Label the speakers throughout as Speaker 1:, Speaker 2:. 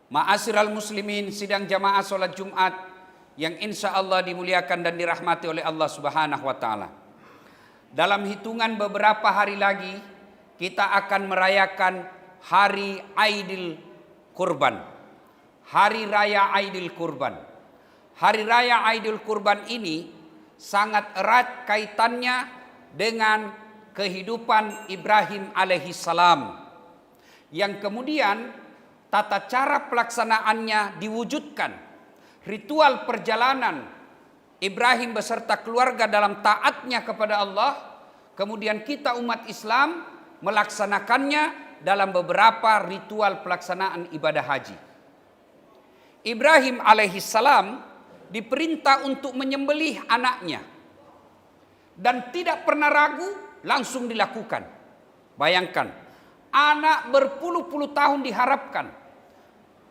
Speaker 1: Ma'asyiral muslimin, sidang jamaah sholat Jumat yang insya Allah dimuliakan dan dirahmati oleh Allah Subhanahu wa Ta'ala. Dalam hitungan beberapa hari lagi kita akan merayakan Hari Aidil Kurban, Hari Raya Aidil Kurban. Hari Raya Aidil Kurban ini sangat erat kaitannya dengan kehidupan Ibrahim alaihissalam, yang kemudian tata cara pelaksanaannya diwujudkan. Ritual perjalanan Ibrahim beserta keluarga dalam taatnya kepada Allah, kemudian kita umat Islam melaksanakannya dalam beberapa ritual pelaksanaan ibadah haji. Ibrahim alaihissalam diperintah untuk menyembelih anaknya dan tidak pernah ragu, langsung dilakukan. Bayangkan, anak berpuluh-puluh tahun diharapkan,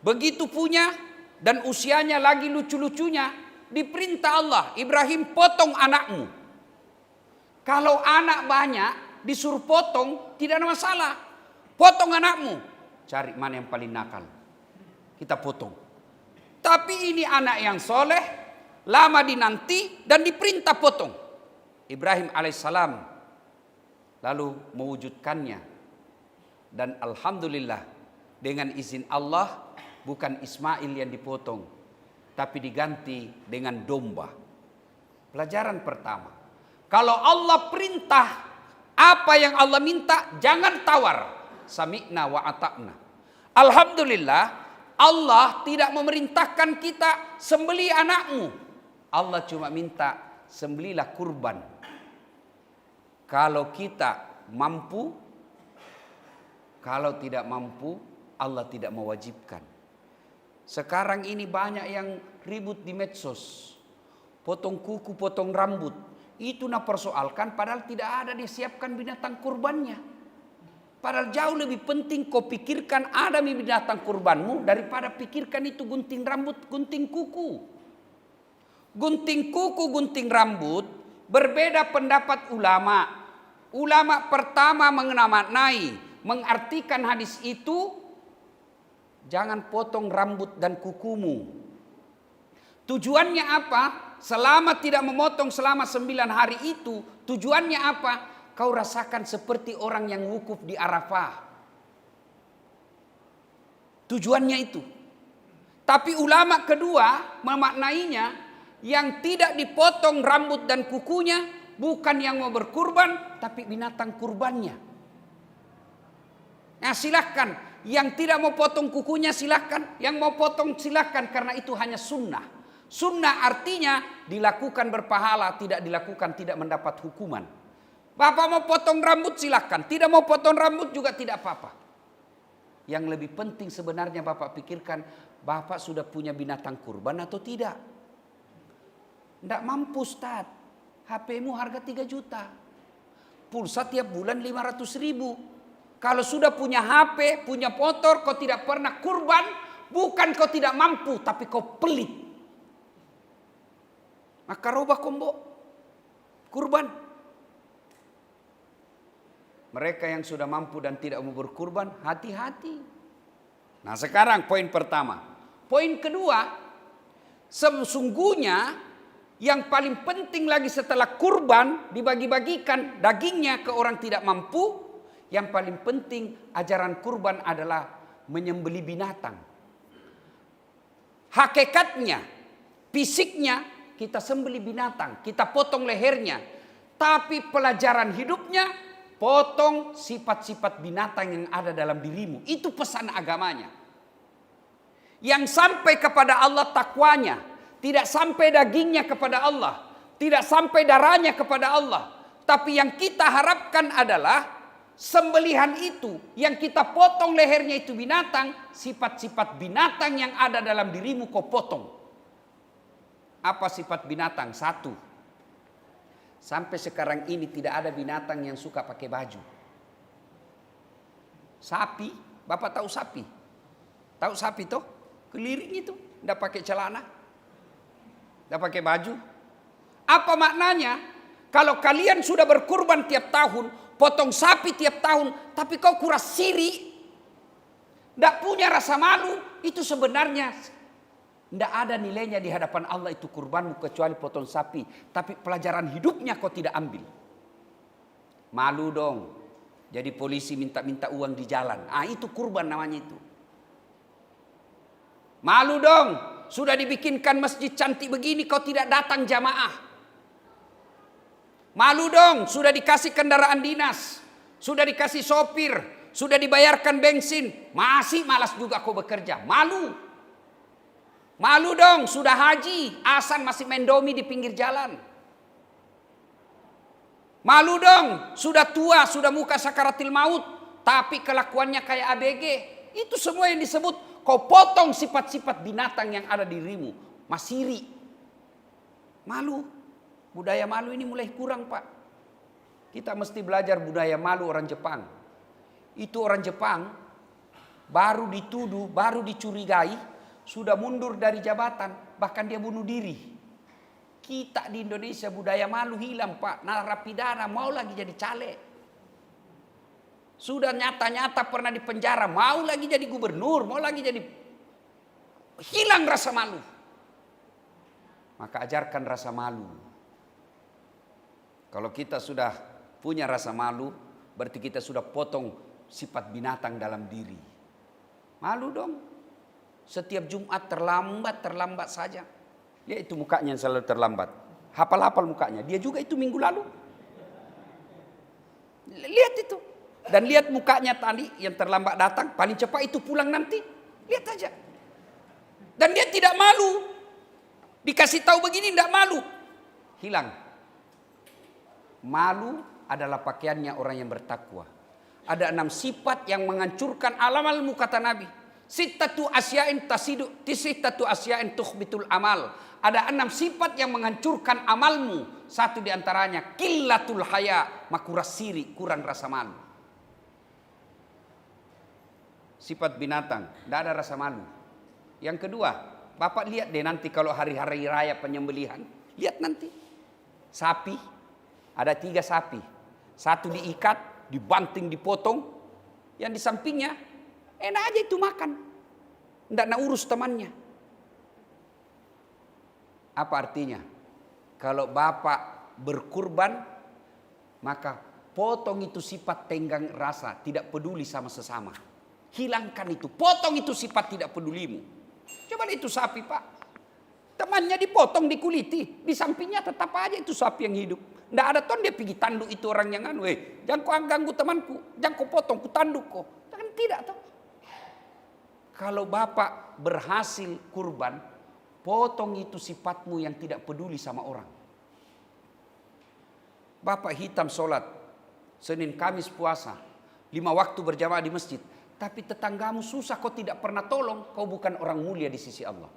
Speaker 1: begitu punya dan usianya lagi lucu-lucunya, diperintah Allah, Ibrahim potong anakmu. Kalau anak banyak disuruh potong tidak ada masalah. Potong anakmu, cari mana yang paling nakal, kita potong. Tapi ini anak yang soleh, lama dinanti dan diperintah potong. Ibrahim alaihissalam lalu mewujudkannya. Dan alhamdulillah dengan izin Allah bukan Ismail yang dipotong, tapi diganti dengan domba. Pelajaran pertama, kalau Allah perintah apa yang Allah minta, jangan tawar. Sami'na wa ata'na. Alhamdulillah Allah tidak memerintahkan kita sembelih anakmu. Allah cuma minta sembelilah kurban. Kalau kita mampu, kalau tidak mampu, Allah tidak mewajibkan. Sekarang ini banyak yang ribut di medsos. Potong kuku, potong rambut. Itu persoalkan padahal tidak ada disiapkan binatang kurbannya. Padahal jauh lebih penting kau pikirkan ada binatang kurbanmu daripada pikirkan itu gunting rambut, gunting kuku. Gunting kuku, gunting rambut, berbeda pendapat ulama. Ulama pertama mengenai, mengartikan hadis itu, jangan potong rambut dan kukumu. Tujuannya apa? Selama tidak memotong selama 9 hari itu, tujuannya apa? Kau rasakan seperti orang yang wukuf di Arafah. Tujuannya itu. Tapi ulama kedua memaknainya, yang tidak dipotong rambut dan kukunya bukan yang mau berkurban, tapi binatang kurbannya. Nah silahkan, yang tidak mau potong kukunya silahkan, yang mau potong silahkan, karena itu hanya sunnah. Sunnah artinya dilakukan berpahala, tidak dilakukan tidak mendapat hukuman. Bapak mau potong rambut silahkan, tidak mau potong rambut juga tidak apa-apa. Yang lebih penting sebenarnya Bapak pikirkan, Bapak sudah punya binatang kurban atau tidak? Tidak mampu Ustaz, HP-mu harga 3 juta. Pulsa tiap bulan 500 ribu. Kalau sudah punya HP, punya motor, kau tidak pernah kurban, bukan kau tidak mampu, tapi kau pelit. Maka robah kombo, kurban. Mereka yang sudah mampu dan tidak mau berkurban, hati-hati. Nah sekarang poin pertama. Poin kedua, sesungguhnya yang paling penting lagi setelah kurban, dibagi-bagikan dagingnya ke orang tidak mampu. Yang paling penting ajaran kurban adalah menyembelih binatang. Hakikatnya, fisiknya kita sembelih binatang, kita potong lehernya. Tapi pelajaran hidupnya, potong sifat-sifat binatang yang ada dalam dirimu. Itu pesan agamanya. Yang sampai kepada Allah takwanya. Tidak sampai dagingnya kepada Allah. Tidak sampai darahnya kepada Allah. Tapi yang kita harapkan adalah sembelihan itu. Yang kita potong lehernya itu binatang. Sifat-sifat binatang yang ada dalam dirimu kau potong. Apa sifat binatang? 1. Sampai sekarang ini tidak ada binatang yang suka pakai baju. Sapi, Bapak tahu sapi? Tahu sapi toh? Keliling itu, tidak pakai celana, tidak pakai baju. Apa maknanya? Kalau kalian sudah berkurban tiap tahun, potong sapi tiap tahun, tapi kau kuras siri, tidak punya rasa malu, itu sebenarnya tidak ada nilainya di hadapan Allah itu kurbanmu kecuali potong sapi. Tapi pelajaran hidupnya kau tidak ambil. Malu dong. Jadi polisi minta-minta uang di jalan. Itu kurban namanya itu. Malu dong. Sudah dibikinkan masjid cantik begini kau tidak datang jamaah. Malu dong. Sudah dikasih kendaraan dinas. Sudah dikasih sopir. Sudah dibayarkan bensin. Masih malas juga kau bekerja. Malu. Malu dong, sudah haji, asan masih main domi di pinggir jalan. Malu dong, sudah tua, sudah muka sakaratil maut, tapi kelakuannya kayak ABG. Itu semua yang disebut kau potong sifat-sifat binatang yang ada di dirimu. Masiri. Malu. Budaya malu ini mulai kurang, Pak. Kita mesti belajar budaya malu orang Jepang. Itu orang Jepang baru dituduh, baru dicurigai, sudah mundur dari jabatan, bahkan dia bunuh diri. Kita di Indonesia budaya malu hilang, Pak. Narapidana mau lagi jadi caleg. Sudah nyata-nyata pernah di penjara, mau lagi jadi gubernur, mau lagi jadi... Hilang rasa malu. Maka ajarkan rasa malu. Kalau kita sudah punya rasa malu, berarti kita sudah potong sifat binatang dalam diri. Malu dong. Setiap Jumat terlambat saja. Lihat itu mukanya yang selalu terlambat. Hafal-hafal mukanya. Dia juga itu minggu lalu. Lihat itu. Dan lihat mukanya tadi yang terlambat datang. Paling cepat itu pulang nanti. Lihat aja. Dan dia tidak malu. Dikasih tahu begini tidak malu. Hilang. Malu adalah pakaiannya orang yang bertakwa. Ada 6 sifat yang menghancurkan amal-amalmu kata Nabi. Sittatu asya'in tasidu tisitatu asya'in tukhbitul amal. Ada 6 sifat yang menghancurkan amalmu. Satu di antaranya qillatul haya, makuras siri, kurang rasa malu. Sifat binatang, tidak ada rasa malu. Yang kedua, Bapak lihat deh nanti kalau hari-hari raya penyembelihan, lihat nanti. Sapi, ada 3 sapi. Satu diikat, dibanting, dipotong. Yang di sampingnya enak aja itu makan. Tidak nak urus temannya. Apa artinya? Kalau Bapak berkurban, maka potong itu sifat tenggang rasa, tidak peduli sama sesama. Hilangkan itu, potong itu sifat tidak pedulimu. Coba itu sapi, Pak. Temannya dipotong, dikuliti. Di sampingnya tetap aja itu sapi yang hidup. Tidak ada ton dia pergi tanduk itu orang yang jangan kau ganggu temanku, jangan kau potong, ku tanduk kau. Kan tidak toh. Kalau Bapak berhasil kurban, potong itu sifatmu yang tidak peduli sama orang. Bapak hitam sholat, Senin Kamis puasa, 5 waktu berjamaah di masjid. Tapi tetanggamu susah, kau tidak pernah tolong, kau bukan orang mulia di sisi Allah.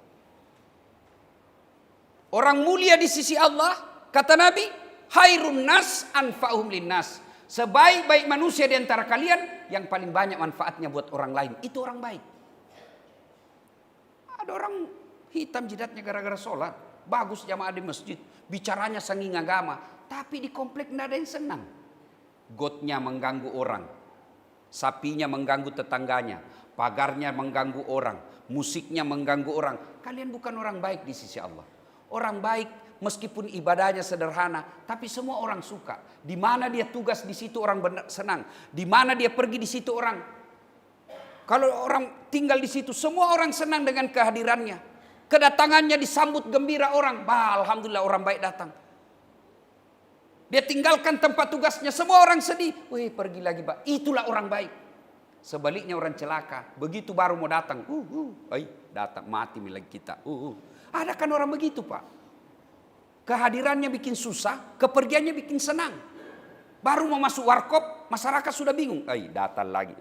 Speaker 1: Orang mulia di sisi Allah, kata Nabi, khairun nas anfa'uhum linnas. Sebaik-baik manusia di antara kalian, yang paling banyak manfaatnya buat orang lain. Itu orang baik. Ada orang hitam jidatnya gara-gara sholat. Bagus jamaah di masjid. Bicaranya sanging agama. Tapi di komplek tidak ada yang senang. Gotnya mengganggu orang. Sapinya mengganggu tetangganya. Pagarnya mengganggu orang. Musiknya mengganggu orang. Kalian bukan orang baik di sisi Allah. Orang baik meskipun ibadahnya sederhana. Tapi semua orang suka. Di mana dia tugas di situ orang senang. Di mana dia pergi di situ orang. Kalau orang tinggal di situ, semua orang senang dengan kehadirannya. Kedatangannya disambut gembira orang. Alhamdulillah orang baik datang. Dia tinggalkan tempat tugasnya, semua orang sedih. Wih, pergi lagi, Pak. Itulah orang baik. Sebaliknya orang celaka, begitu baru mau datang. Datang, mati milik kita. Ada kan orang begitu, Pak. Kehadirannya bikin susah, kepergiannya bikin senang. Baru mau masuk warkop, masyarakat sudah bingung. Datang lagi.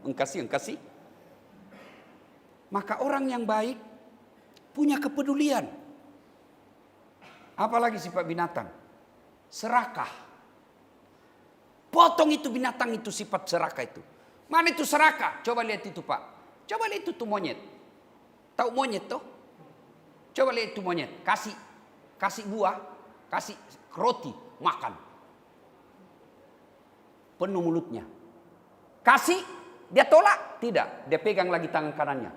Speaker 1: Engkasih. Maka orang yang baik punya kepedulian. Apalagi sifat binatang? Serakah. Potong itu binatang itu sifat serakah itu. Mana itu serakah? Coba lihat itu, Pak. Coba lihat itu tuh monyet. Tahu monyet tuh? Coba lihat itu monyet. Kasih buah, kasih roti, makan. Penuh mulutnya. Kasih Dia tolak? Tidak. Dia pegang lagi tangan kanannya.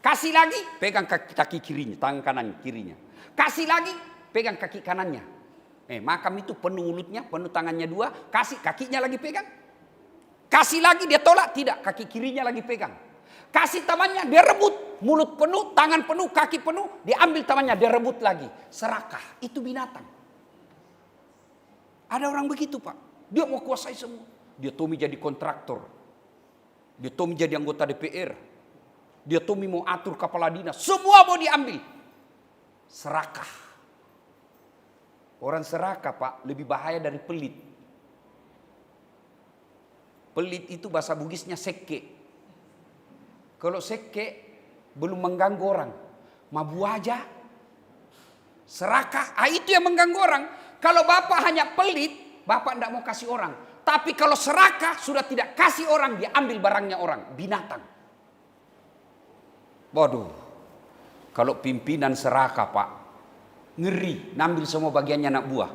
Speaker 1: Kasih lagi, pegang kaki kirinya, tangan kanan kirinya. Kasih lagi, pegang kaki kanannya. Makam itu penuh mulutnya, penuh tangannya dua, kasih kakinya lagi pegang. Kasih lagi, dia tolak? Tidak, kaki kirinya lagi pegang. Kasih tamannya, dia rebut. Mulut penuh, tangan penuh, kaki penuh, dia ambil tamannya, dia rebut lagi. Serakah, itu binatang. Ada orang begitu, Pak. Dia mau kuasai semua. Dia Tommy jadi kontraktor. Dia Tommy jadi anggota DPR. Dia Tommy mau atur kepala dinas. Semua mau diambil. Serakah. Orang serakah, Pak, lebih bahaya dari pelit. Pelit itu bahasa Bugisnya seke. Kalau seke belum mengganggu orang. Mabu aja. Serakah, itu yang mengganggu orang. Kalau Bapak hanya pelit, Bapak tidak mau kasih orang. Tapi kalau serakah, sudah tidak kasih orang, dia ambil barangnya orang. Binatang. Waduh, kalau pimpinan serakah, Pak, ngeri, ngambil semua bagiannya anak buah.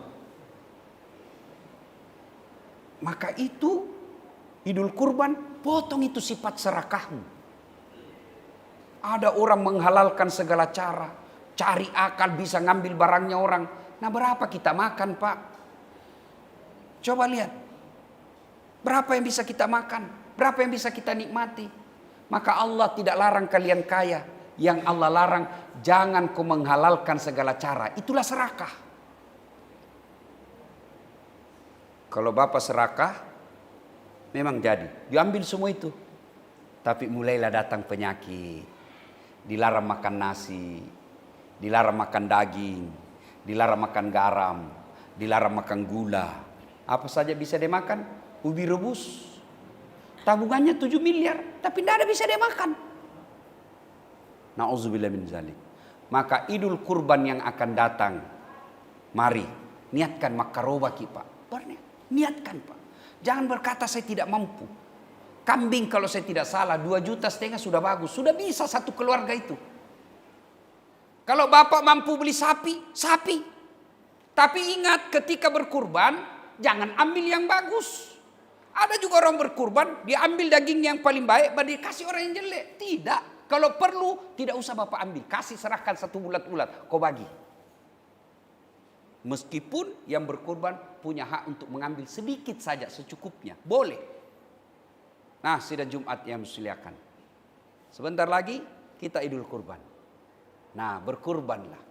Speaker 1: Maka itu, Idul Kurban, potong itu sifat serakahmu. Ada orang menghalalkan segala cara, cari akal bisa ngambil barangnya orang. Nah, berapa kita makan, Pak? Coba lihat. Berapa yang bisa kita makan? Berapa yang bisa kita nikmati? Maka Allah tidak larang kalian kaya. Yang Allah larang, jangan kau menghalalkan segala cara. Itulah serakah. Kalau Bapak serakah, memang jadi. Diambil semua itu. Tapi mulailah datang penyakit. Dilarang makan nasi. Dilarang makan daging. Dilarang makan garam. Dilarang makan gula. Apa saja bisa dimakan? Ubi rebus. Tabungannya 7 miliar, tapi tidak ada bisa dia makan. Na'udzubillah min zalik. Maka Idul Kurban yang akan datang, mari niatkan makarobaki, Pak. Niatkan, Pak. Jangan berkata saya tidak mampu. Kambing kalau saya tidak salah 2,5 juta sudah bagus. Sudah bisa satu keluarga itu. Kalau Bapak mampu beli sapi, sapi. Tapi ingat ketika berkurban, jangan ambil yang bagus. Ada juga orang berkurban, dia ambil daging yang paling baik, baru dikasih orang yang jelek. Tidak. Kalau perlu, tidak usah Bapak ambil. Kasih serahkan satu bulat-bulat, kau bagi. Meskipun yang berkurban punya hak untuk mengambil sedikit saja, secukupnya. Boleh. Nah, sidang Jumat yang muliakan. Sebentar lagi, kita Idul Kurban. Nah, berkurbanlah.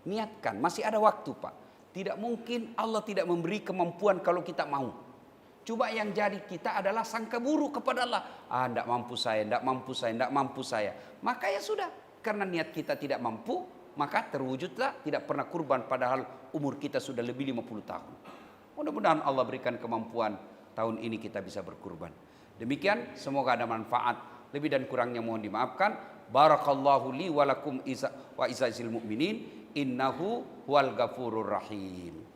Speaker 1: Niatkan, masih ada waktu, Pak. Tidak mungkin Allah tidak memberi kemampuan kalau kita mau. Cuma yang jadi kita adalah sangka buruk kepada Allah. Tidak mampu saya, tidak mampu saya, tidak mampu saya. Maka ya sudah. Karena niat kita tidak mampu, maka terwujudlah tidak pernah kurban padahal umur kita sudah lebih 50 tahun. Mudah-mudahan Allah berikan kemampuan tahun ini kita bisa berkurban. Demikian, semoga ada manfaat. Lebih dan kurangnya mohon dimaafkan. Barakallahu li walakum wa izazil mu'minin. Innahu huwal ghafurur rahim.